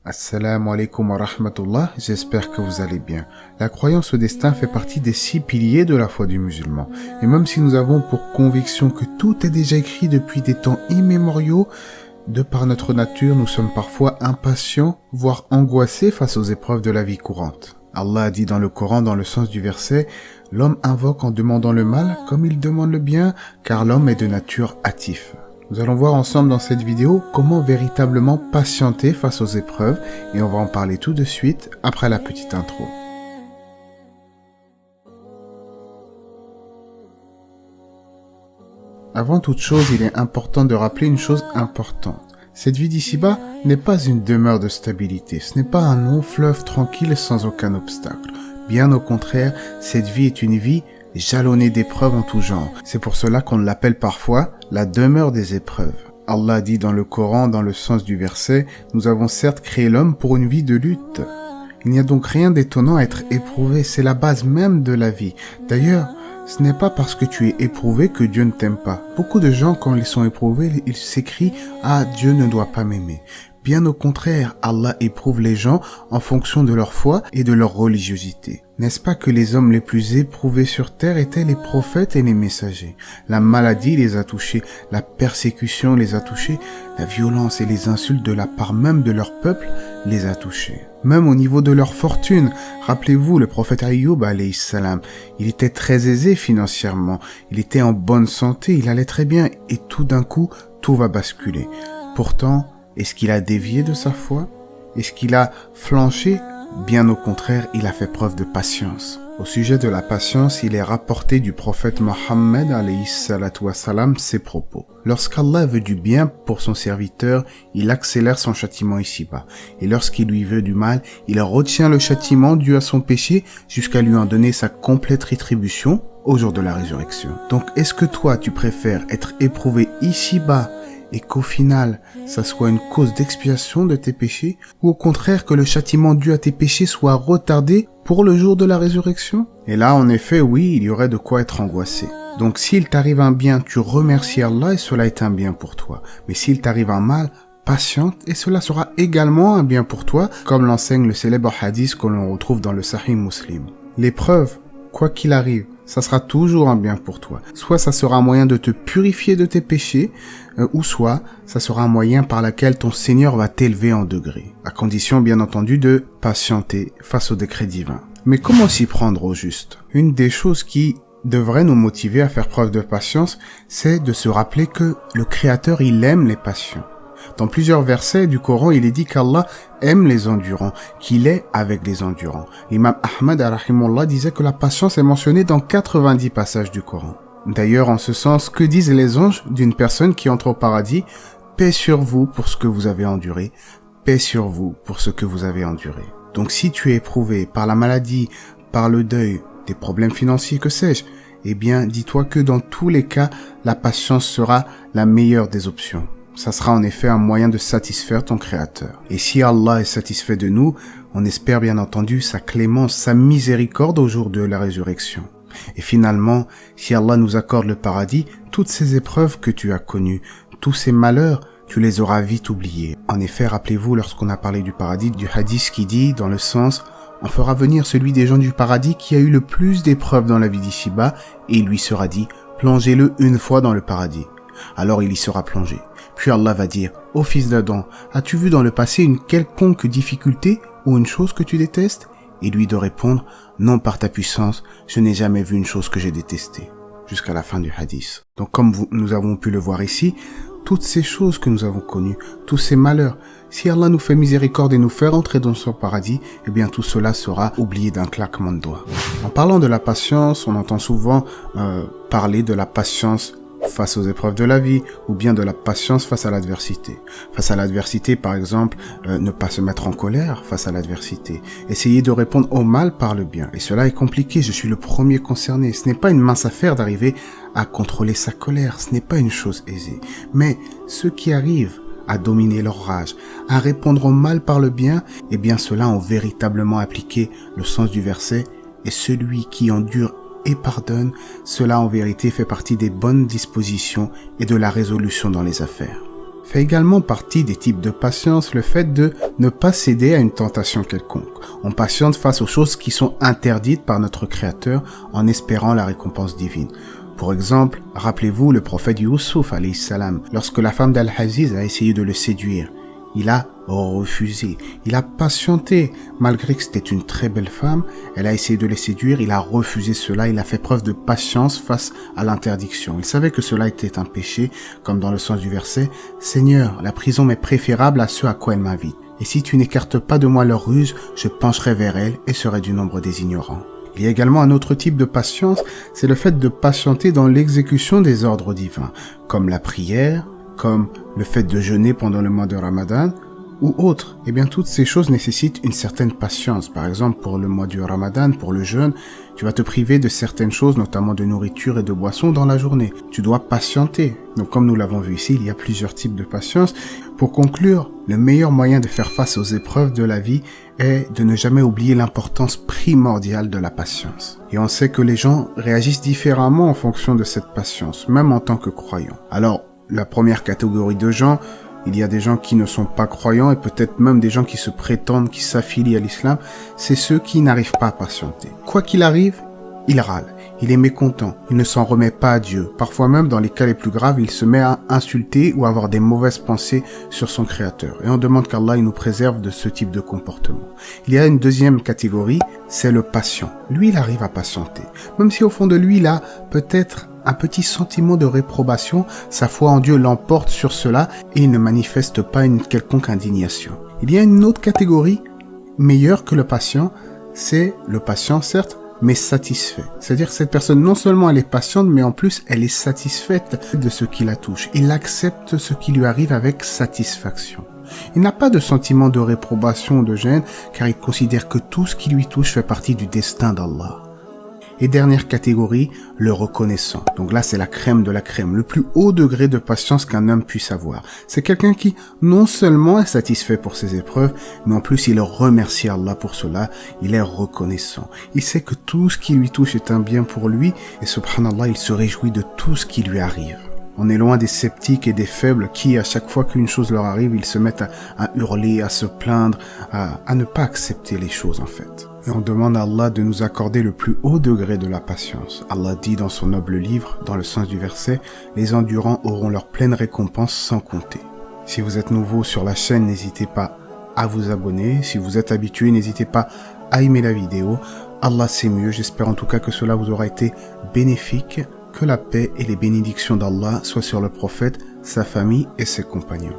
Assalamu alaikum wa rahmatullah, j'espère que vous allez bien. La croyance au destin fait partie des 6 piliers de la foi du musulman. Et même si nous avons pour conviction que tout est déjà écrit depuis des temps immémoriaux, de par notre nature, nous sommes parfois impatients, voire angoissés face aux épreuves de la vie courante. Allah a dit dans le Coran, dans le sens du verset, « L'homme invoque en demandant le mal comme il demande le bien, car l'homme est de nature hâtif. » Nous allons voir ensemble dans cette vidéo comment véritablement patienter face aux épreuves et on va en parler tout de suite après la petite intro. Avant toute chose, il est important de rappeler une chose importante. Cette vie d'ici-bas n'est pas une demeure de stabilité, ce n'est pas un long fleuve tranquille sans aucun obstacle. Bien au contraire, cette vie est une vie jalonnée d'épreuves en tout genre. C'est pour cela qu'on l'appelle parfois la demeure des épreuves. Allah dit dans le Coran, dans le sens du verset, « Nous avons certes créé l'homme pour une vie de lutte. » Il n'y a donc rien d'étonnant à être éprouvé, c'est la base même de la vie. D'ailleurs, ce n'est pas parce que tu es éprouvé que Dieu ne t'aime pas. Beaucoup de gens, quand ils sont éprouvés, ils s'écrient « Ah, Dieu ne doit pas m'aimer ». Bien au contraire, Allah éprouve les gens en fonction de leur foi et de leur religiosité. N'est-ce pas que les hommes les plus éprouvés sur terre étaient les prophètes et les messagers? La maladie les a touchés, la persécution les a touchés, la violence et les insultes de la part même de leur peuple les a touchés. Même au niveau de leur fortune, rappelez-vous le prophète Ayyub alayhi salam, il était très aisé financièrement, il était en bonne santé, il allait très bien et tout d'un coup, tout va basculer. Pourtant, est-ce qu'il a dévié de sa foi? Est-ce qu'il a flanché? Bien au contraire, il a fait preuve de patience. Au sujet de la patience, il est rapporté du prophète Mohammed alayhi salatu wassalam ces propos. Lorsqu'Allah veut du bien pour son serviteur, il accélère son châtiment ici-bas. Et lorsqu'il lui veut du mal, il retient le châtiment dû à son péché jusqu'à lui en donner sa complète rétribution au jour de la résurrection. Donc, est-ce que toi, tu préfères être éprouvé ici-bas et qu'au final, ça soit une cause d'expiation de tes péchés, ou au contraire que le châtiment dû à tes péchés soit retardé pour le jour de la résurrection? Et là, en effet, oui, il y aurait de quoi être angoissé. Donc s'il t'arrive un bien, tu remercies Allah et cela est un bien pour toi. Mais s'il t'arrive un mal, patiente et cela sera également un bien pour toi, comme l'enseigne le célèbre hadith que l'on retrouve dans le Sahih Muslim. L'épreuve, quoi qu'il arrive, ça sera toujours un bien pour toi. Soit ça sera un moyen de te purifier de tes péchés, ou soit ça sera un moyen par lequel ton Seigneur va t'élever en degrés, à condition bien entendu de patienter face au décret divin. Mais comment s'y prendre au juste? Une des choses qui devrait nous motiver à faire preuve de patience, c'est de se rappeler que le Créateur, il aime les patients. Dans plusieurs versets du Coran, il est dit qu'Allah aime les endurants, qu'il est avec les endurants. L'imam Ahmad rahimahullah disait que la patience est mentionnée dans 90 passages du Coran. D'ailleurs, en ce sens, que disent les anges d'une personne qui entre au paradis? Paix sur vous pour ce que vous avez enduré, paix sur vous pour ce que vous avez enduré. Donc si tu es éprouvé par la maladie, par le deuil, des problèmes financiers, que sais-je, eh bien, dis-toi que dans tous les cas, la patience sera la meilleure des options. Ça sera en effet un moyen de satisfaire ton Créateur. Et si Allah est satisfait de nous, on espère bien entendu sa clémence, sa miséricorde au jour de la résurrection. Et finalement, si Allah nous accorde le paradis, toutes ces épreuves que tu as connues, tous ces malheurs, tu les auras vite oubliés. En effet, rappelez-vous, lorsqu'on a parlé du paradis, du hadith qui dit, dans le sens, on fera venir celui des gens du paradis qui a eu le plus d'épreuves dans la vie d'ici-bas, et il lui sera dit, plongez-le une fois dans le paradis. Alors il y sera plongé. Puis Allah va dire, ô fils d'Adam, as-tu vu dans le passé une quelconque difficulté ou une chose que tu détestes? Et lui de répondre, non par ta puissance, je n'ai jamais vu une chose que j'ai détestée. Jusqu'à la fin du hadith. Donc comme nous avons pu le voir ici, toutes ces choses que nous avons connues, tous ces malheurs, si Allah nous fait miséricorde et nous fait entrer dans son paradis, eh bien tout cela sera oublié d'un claquement de doigts. En parlant de la patience, on entend souvent parler de la patience face aux épreuves de la vie, ou bien de la patience face à l'adversité. Face à l'adversité, par exemple, ne pas se mettre en colère face à l'adversité. Essayer de répondre au mal par le bien. Et cela est compliqué, je suis le premier concerné. Ce n'est pas une mince affaire d'arriver à contrôler sa colère, ce n'est pas une chose aisée. Mais ceux qui arrivent à dominer leur rage, à répondre au mal par le bien, eh bien ceux-là ont véritablement appliqué le sens du verset, et celui qui endure et pardonne, cela en vérité fait partie des bonnes dispositions et de la résolution dans les affaires. fait également partie des types de patience le fait de ne pas céder à une tentation quelconque. On patiente face aux choses qui sont interdites par notre Créateur en espérant la récompense divine. Pour exemple, rappelez-vous le prophète Youssouf alayhi salam, lorsque la femme d'Al-Aziz a essayé de le séduire. Il a refusé, il a patienté, malgré que c'était une très belle femme, elle a essayé de le séduire, il a refusé cela, il a fait preuve de patience face à l'interdiction. Il savait que cela était un péché, comme dans le sens du verset, « Seigneur, la prison m'est préférable à ce à quoi elle m'invite. Et si tu n'écartes pas de moi leur ruse, je pencherai vers elle et serai du nombre des ignorants. » Il y a également un autre type de patience, c'est le fait de patienter dans l'exécution des ordres divins, comme la prière, comme le fait de jeûner pendant le mois de Ramadan, ou autre. Eh bien, toutes ces choses nécessitent une certaine patience. Par exemple, pour le mois du Ramadan, pour le jeûne, tu vas te priver de certaines choses, notamment de nourriture et de boissons dans la journée. Tu dois patienter. Donc, comme nous l'avons vu ici, il y a plusieurs types de patience. Pour conclure, le meilleur moyen de faire face aux épreuves de la vie est de ne jamais oublier l'importance primordiale de la patience. Et on sait que les gens réagissent différemment en fonction de cette patience, même en tant que croyants. Alors, la première catégorie de gens, il y a des gens qui ne sont pas croyants et peut-être même des gens qui se prétendent, qui s'affilient à l'islam, c'est ceux qui n'arrivent pas à patienter. Quoi qu'il arrive, il râle, il est mécontent, il ne s'en remet pas à Dieu. Parfois même, dans les cas les plus graves, il se met à insulter ou à avoir des mauvaises pensées sur son Créateur. Et on demande qu'Allah nous préserve de ce type de comportement. Il y a une deuxième catégorie, c'est le patient. Lui, il arrive à patienter. Même si au fond de lui, il a peut-être un petit sentiment de réprobation, sa foi en Dieu l'emporte sur cela et il ne manifeste pas une quelconque indignation. Il y a une autre catégorie, meilleure que le patient, c'est le patient certes, mais satisfait. C'est-à-dire que cette personne, non seulement elle est patiente, mais en plus elle est satisfaite de ce qui la touche. Il accepte ce qui lui arrive avec satisfaction. Il n'a pas de sentiment de réprobation ou de gêne, car il considère que tout ce qui lui touche fait partie du destin d'Allah. Et dernière catégorie, le reconnaissant. Donc là, c'est la crème de la crème, le plus haut degré de patience qu'un homme puisse avoir. C'est quelqu'un qui, non seulement est satisfait pour ses épreuves, mais en plus, il remercie Allah pour cela. Il est reconnaissant. Il sait que tout ce qui lui touche est un bien pour lui, et subhanallah, il se réjouit de tout ce qui lui arrive. On est loin des sceptiques et des faibles qui, à chaque fois qu'une chose leur arrive, ils se mettent à hurler, à se plaindre, à ne pas accepter les choses en fait. Et on demande à Allah de nous accorder le plus haut degré de la patience. Allah dit dans son noble livre, dans le sens du verset, « Les endurants auront leur pleine récompense sans compter ». Si vous êtes nouveau sur la chaîne, n'hésitez pas à vous abonner. Si vous êtes habitué, n'hésitez pas à aimer la vidéo. Allah c'est mieux. J'espère en tout cas que cela vous aura été bénéfique. Que la paix et les bénédictions d'Allah soient sur le prophète, sa famille et ses compagnons.